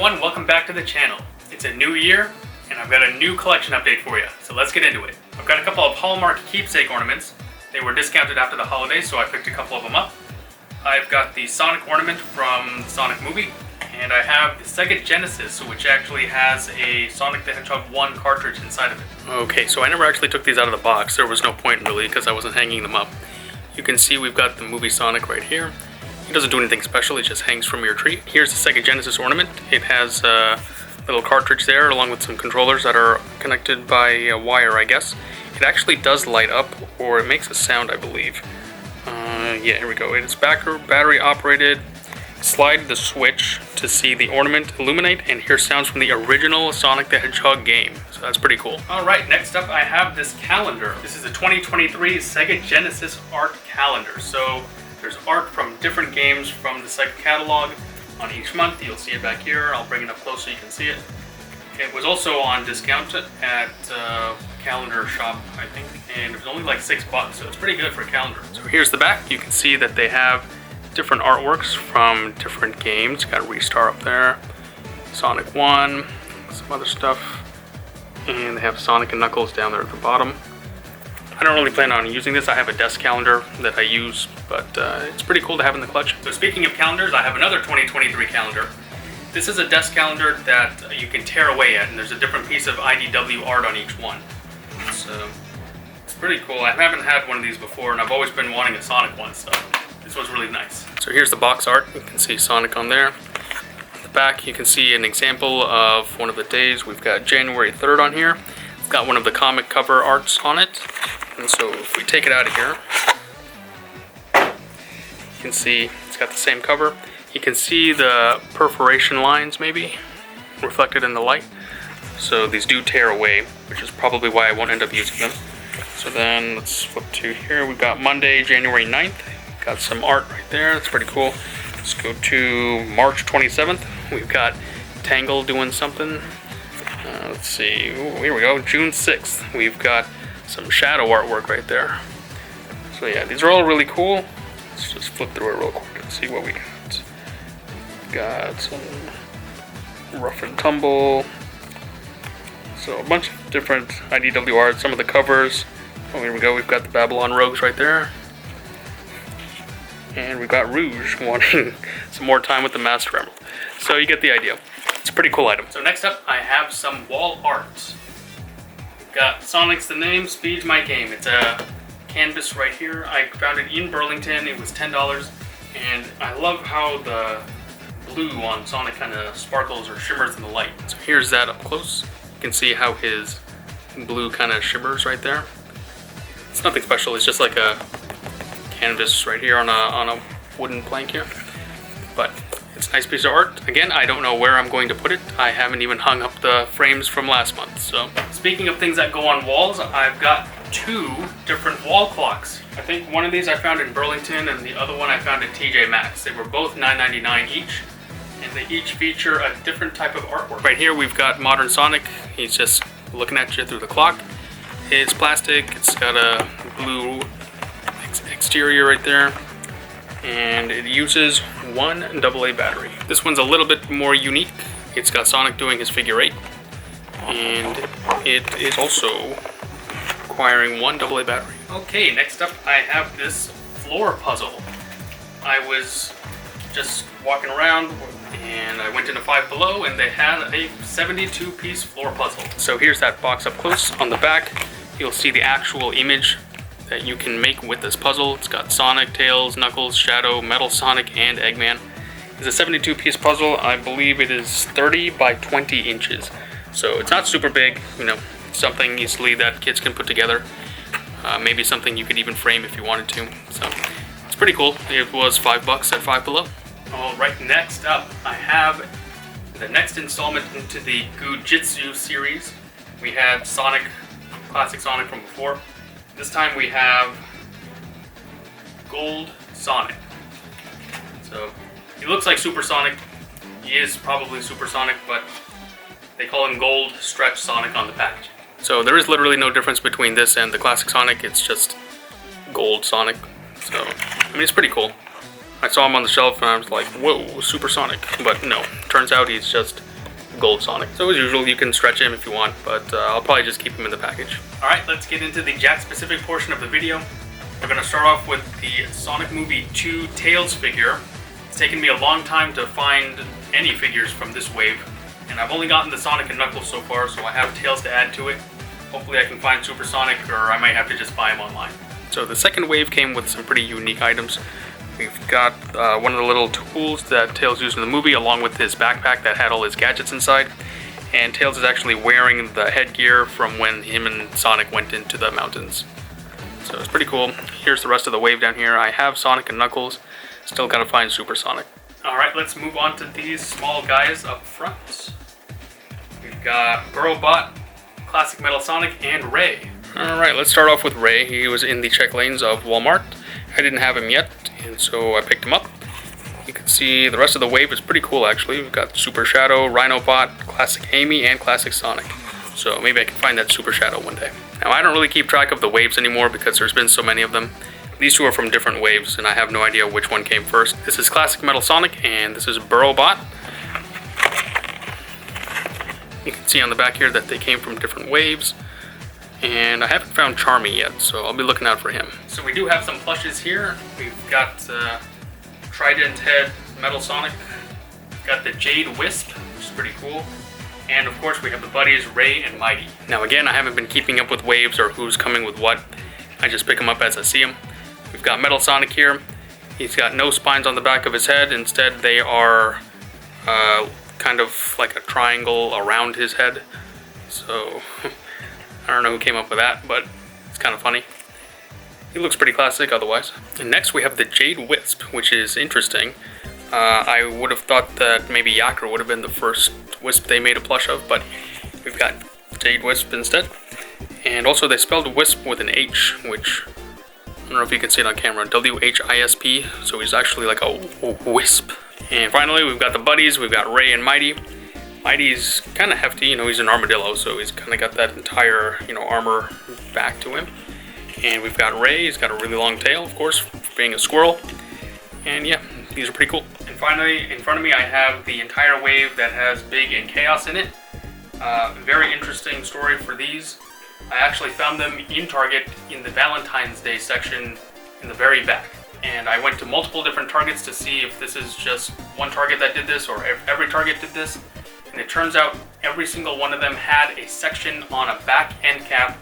everyone, welcome back to the channel. It's a new year and I've got a new collection update for you, so let's get into it. I've got a couple of Hallmark keepsake ornaments. They were discounted after the holidays, so I picked a couple of them up. I've got the Sonic ornament from the Sonic movie, and I have the Sega Genesis, which actually has a Sonic the Hedgehog 1 cartridge inside of it. Okay, so I never actually took these out of the box. There was no point really because I wasn't hanging them up. You can see we've got the movie Sonic right here. It doesn't do anything special, it just hangs from your tree. Here's the Sega Genesis ornament. It has a little cartridge there along with some controllers that are connected by a wire, I guess. It actually does light up, or it makes a sound, I believe. Yeah, here we go. It is battery operated. Slide the switch to see the ornament illuminate and hear sounds from the original Sonic the Hedgehog game. So that's pretty cool. Alright, next up I have this calendar. This is a 2023 Sega Genesis art calendar. So there's art from different games from the Sega catalog on each month. You'll see it back here. I'll bring it up close so you can see it. It was also on discount at calendar shop, I think, and it was only like $6, so it's pretty good for a calendar. So here's the back. You can see that they have different artworks from different games. Got Restar up there, Sonic 1, some other stuff, and they have Sonic and Knuckles down there at the bottom. I don't really plan on using this. I have a desk calendar that I use, but it's pretty cool to have in the collection. So speaking of calendars, I have another 2023 calendar. This is a desk calendar that you can tear away at, and there's a different piece of IDW art on each one. So it's pretty cool. I haven't had one of these before, and I've always been wanting a Sonic one, so this one's really nice. So here's the box art. You can see Sonic on there. On the back, you can see an example of one of the days. We've got January 3rd on here. It's got one of the comic cover arts on it. And so if we take it out of here, you can see it's got the same cover. You can see the perforation lines maybe reflected in the light. So these do tear away, which is probably why I won't end up using them. So then let's flip to here. We've got Monday, January 9th. Got some art right there. That's pretty cool. Let's go to March 27th. We've got Tangle doing something. Let's see. Ooh, here we go. June 6th. We've got some shadow artwork right there. So yeah, these are all really cool. Let's just flip through it real quick and see what we got. Got some rough and tumble. So a bunch of different IDW art. Some of the covers. Oh, here we go. We've got the Babylon Rogues right there. And we've got Rouge wanting some more time with the Master Emerald. So you get the idea. It's a pretty cool item. So next up, I have some wall art. We've got Sonic's the Name, Speed's My Game. It's a canvas right here. I found it in Burlington. It was $10. And I love how the blue on Sonic kind of sparkles or shimmers in the light. So here's that up close. You can see how his blue kind of shimmers right there. It's nothing special. It's just like a canvas right here on a wooden plank here. But it's a nice piece of art. Again, I don't know where I'm going to put it. I haven't even hung up the frames from last month. So speaking of things that go on walls, I've got two different wall clocks. I think one of these I found in Burlington and the other one I found at TJ Maxx. They were both $9.99 each, and they each feature a different type of artwork. Right here we've got Modern Sonic. He's just looking at you through the clock. It's plastic. It's got a blue exterior right there, and it uses one AA battery. This one's a little bit more unique. It's got Sonic doing his figure 8, and it is also requiring one AA battery. Okay, next up I have this floor puzzle. I was just walking around and I went into Five Below and they had a 72-piece floor puzzle. So here's that box up close. On the back you'll see the actual image that you can make with this puzzle. It's got Sonic, Tails, Knuckles, Shadow, Metal Sonic, and Eggman. It's a 72-piece puzzle. I believe it is 30 by 20 inches. So it's not super big, you know, something easily that kids can put together. Maybe something you could even frame if you wanted to. So it's pretty cool. It was $5 at Five Below. Alright, next up I have the next installment into the Gujitsu series. We had Sonic, classic Sonic from before. This time we have Gold Sonic. So he looks like Super Sonic. He is probably Super Sonic, but they call him Gold Stretch Sonic on the package. So there is literally no difference between this and the classic Sonic. It's just Gold Sonic. So I mean, it's pretty cool. I saw him on the shelf and I was like, whoa, Super Sonic. But no, turns out he's just Gold Sonic. So as usual, you can stretch him if you want, but I'll probably just keep him in the package. Alright, let's get into the Jack-specific portion of the video. We're going to start off with the Sonic Movie 2 Tails figure. It's taken me a long time to find any figures from this wave, and I've only gotten the Sonic and Knuckles so far, so I have Tails to add to it. Hopefully I can find Super Sonic, or I might have to just buy him online. So the second wave came with some pretty unique items. We've got one of the little tools that Tails used in the movie, along with his backpack that had all his gadgets inside. And Tails is actually wearing the headgear from when him and Sonic went into the mountains. So it's pretty cool. Here's the rest of the wave down here. I have Sonic and Knuckles. Still gotta find Super Sonic. Alright, let's move on to these small guys up front. We've got Burrowbot, Classic Metal Sonic, and Ray. Alright, let's start off with Ray. He was in the check lanes of Walmart. I didn't have him yet, and so I picked him up. You can see the rest of the wave is pretty cool, actually. We've got Super Shadow, Rhinobot, Classic Amy, and Classic Sonic. So maybe I can find that Super Shadow one day. Now, I don't really keep track of the waves anymore because there's been so many of them. These two are from different waves, and I have no idea which one came first. This is Classic Metal Sonic, and this is Burrowbot. You can see on the back here that they came from different waves. And I haven't found Charmy yet, so I'll be looking out for him. So we do have some plushes here. We've got Trident Head Metal Sonic. We've got the Jade Wisp, which is pretty cool. And of course we have the buddies Ray and Mighty. Now again, I haven't been keeping up with waves or who's coming with what. I just pick them up as I see them. We've got Metal Sonic here. He's got no spines on the back of his head. Instead, they are kind of like a triangle around his head. So... I don't know who came up with that, but it's kind of funny. He looks pretty classic otherwise. And next we have the Jade Wisp, which is interesting. I would have thought that maybe Yacker would have been the first Wisp they made a plush of, but we've got Jade Wisp instead. And also they spelled Wisp with an H, which I don't know if you can see it on camera, W-H-I-S-P, so he's actually like a wisp. And finally we've got the buddies, we've got Ray and Mighty. Mighty's kind of hefty, you know, he's an armadillo, so he's kind of got that entire, you know, armor back to him. And we've got Ray, he's got a really long tail, of course, for being a squirrel. And yeah, these are pretty cool. And finally, in front of me, I have the entire wave that has Big and Chaos in it. Very interesting story for these. I actually found them in Target in the Valentine's Day section in the very back. And I went to multiple different Targets to see if this is just one Target that did this or if every Target did this. And it turns out every single one of them had a section on a back end cap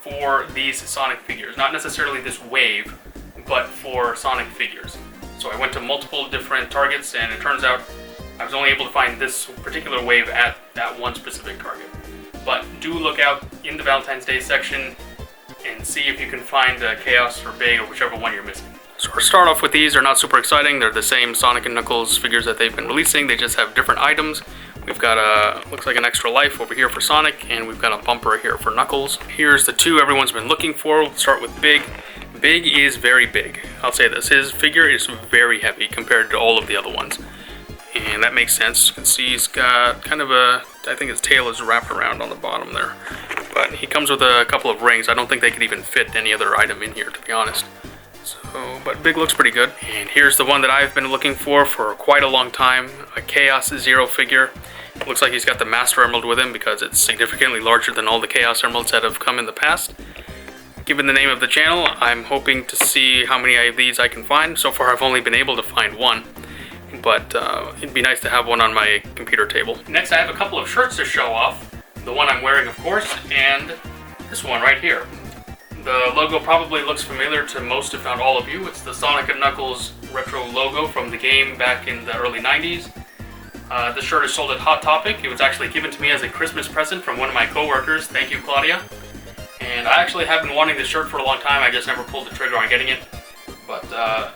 for these Sonic figures. Not necessarily this wave, but for Sonic figures. So I went to multiple different Targets, and it turns out I was only able to find this particular wave at that one specific Target. But do look out in the Valentine's Day section and see if you can find Chaos or Big or whichever one you're missing. So to start off with, these are not super exciting. They're the same Sonic and Knuckles figures that they've been releasing. They just have different items. We've got looks like an extra life over here for Sonic, and we've got a bumper here for Knuckles. Here's the two everyone's been looking for. We'll start with Big. Big is very big. I'll say this, his figure is very heavy compared to all of the other ones. And that makes sense. You can see he's got kind of a, I think his tail is wrapped around on the bottom there. But he comes with a couple of rings. I don't think they could even fit any other item in here, to be honest. So, but Big looks pretty good. And here's the one that I've been looking for quite a long time, a Chaos Zero figure. It looks like he's got the Master Emerald with him because it's significantly larger than all the Chaos Emeralds that have come in the past. Given the name of the channel, I'm hoping to see how many of these I can find. So far I've only been able to find one, but it'd be nice to have one on my computer table. Next I have a couple of shirts to show off. The one I'm wearing, of course, and this one right here. The logo probably looks familiar to most, if not all of you. It's the Sonic & Knuckles retro logo from the game back in the early 90s. This shirt is sold at Hot Topic. It was actually given to me as a Christmas present from one of my coworkers. Thank you, Claudia. And I actually have been wanting this shirt for a long time. I just never pulled the trigger on getting it. But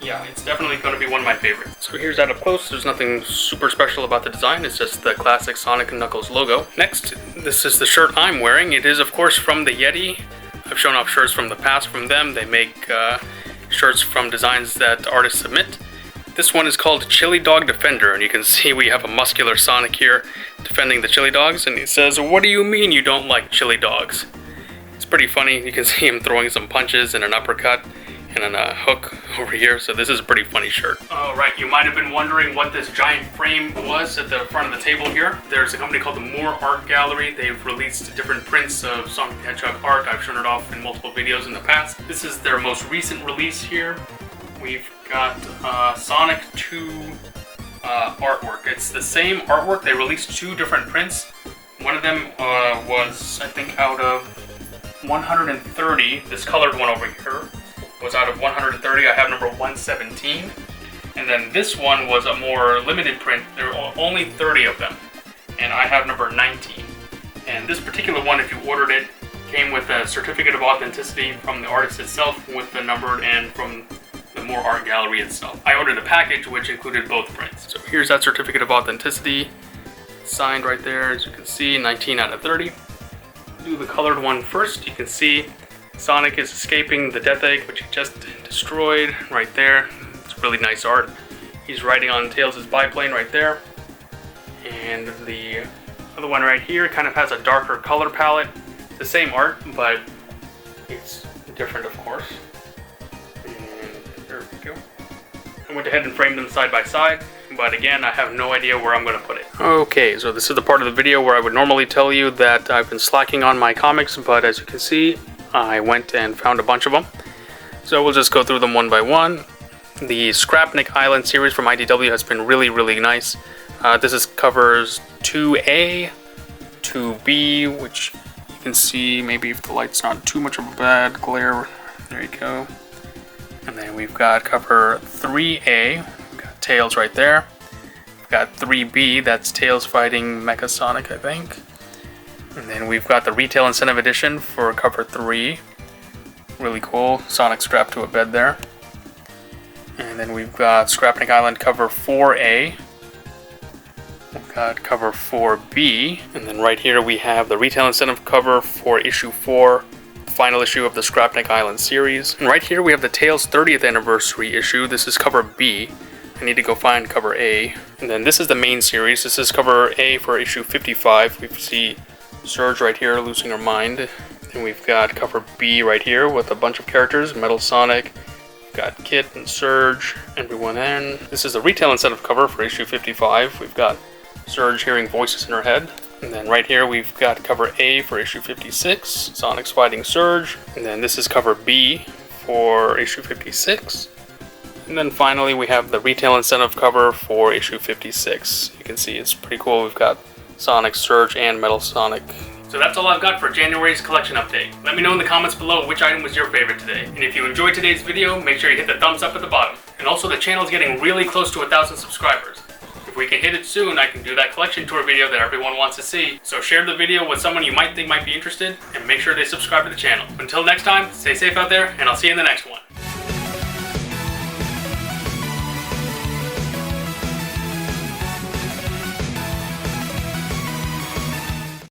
yeah, it's definitely going to be one of my favorites. So here's that up close. There's nothing super special about the design. It's just the classic Sonic & Knuckles logo. Next, this is the shirt I'm wearing. It is, of course, from the Yeti. I've shown off shirts from the past from them. They make shirts from designs that artists submit. This one is called Chili Dog Defender, and you can see we have a muscular Sonic here defending the chili dogs, and he says, "What do you mean you don't like chili dogs?" It's pretty funny. You can see him throwing some punches and an uppercut, and then a hook over here. So this is a pretty funny shirt. Alright, you might have been wondering what this giant frame was at the front of the table here. There's a company called the More Art Gallery. They've released different prints of Sonic the Hedgehog art. I've shown it off in multiple videos in the past. This is their most recent release here. We've got Sonic 2 artwork. It's the same artwork. They released 2 different prints. One of them was, I think, out of 130. This colored one over here was out of 130. I have number 117. And then this one was a more limited print. There are only 30 of them. And I have number 19. And this particular one, if you ordered it, came with a certificate of authenticity from the artist itself with the numbered and from the More Art Gallery itself. I ordered a package which included both prints. So here's that certificate of authenticity. Signed right there, as you can see, 19 out of 30. Do the colored one first. You can see Sonic is escaping the Death Egg, which he just destroyed right there. It's really nice art. He's riding on Tails' biplane right there. And the other one right here kind of has a darker color palette. It's the same art, but it's different, of course. And there we go. I went ahead and framed them side by side, but again, I have no idea where I'm going to put it. Okay, so this is the part of the video where I would normally tell you that I've been slacking on my comics, but as you can see, I went and found a bunch of them. So we'll just go through them one by one. The Scrapnik Island series from IDW has been really, really nice. This is covers 2A, 2B, which you can see maybe if the light's not too much of a bad glare. There you go. And then we've got cover 3A. We've got Tails right there. We've got 3B, that's Tails fighting Mecha Sonic, I think. And then we've got the Retail Incentive Edition for cover 3. Really cool. Sonic strapped to a bed there. And then we've got Scrapnik Island cover 4A. We've got cover 4B. And then right here we have the Retail Incentive cover for issue 4, the final issue of the Scrapnik Island series. And right here we have the Tails 30th anniversary issue. This is cover B. I need to go find cover A. And then this is the main series. This is cover A for issue 55. We see Surge right here losing her mind. And we've got cover B right here with a bunch of characters. Metal Sonic, we've got Kit and Surge, everyone in. This is the Retail Incentive cover for issue 55. We've got Surge hearing voices in her head. And then right here we've got cover A for issue 56. Sonic's fighting Surge. And then this is cover B for issue 56. And then finally we have the Retail Incentive cover for issue 56. You can see it's pretty cool. We've got Sonic, Surge, and Metal Sonic. So that's all I've got for January's collection update. Let me know in the comments below which item was your favorite today. And if you enjoyed today's video, make sure you hit the thumbs up at the bottom. And also the channel is getting really close to 1,000 subscribers. If we can hit it soon, I can do that collection tour video that everyone wants to see. So share the video with someone you might think might be interested, and make sure they subscribe to the channel. Until next time, stay safe out there, and I'll see you in the next one.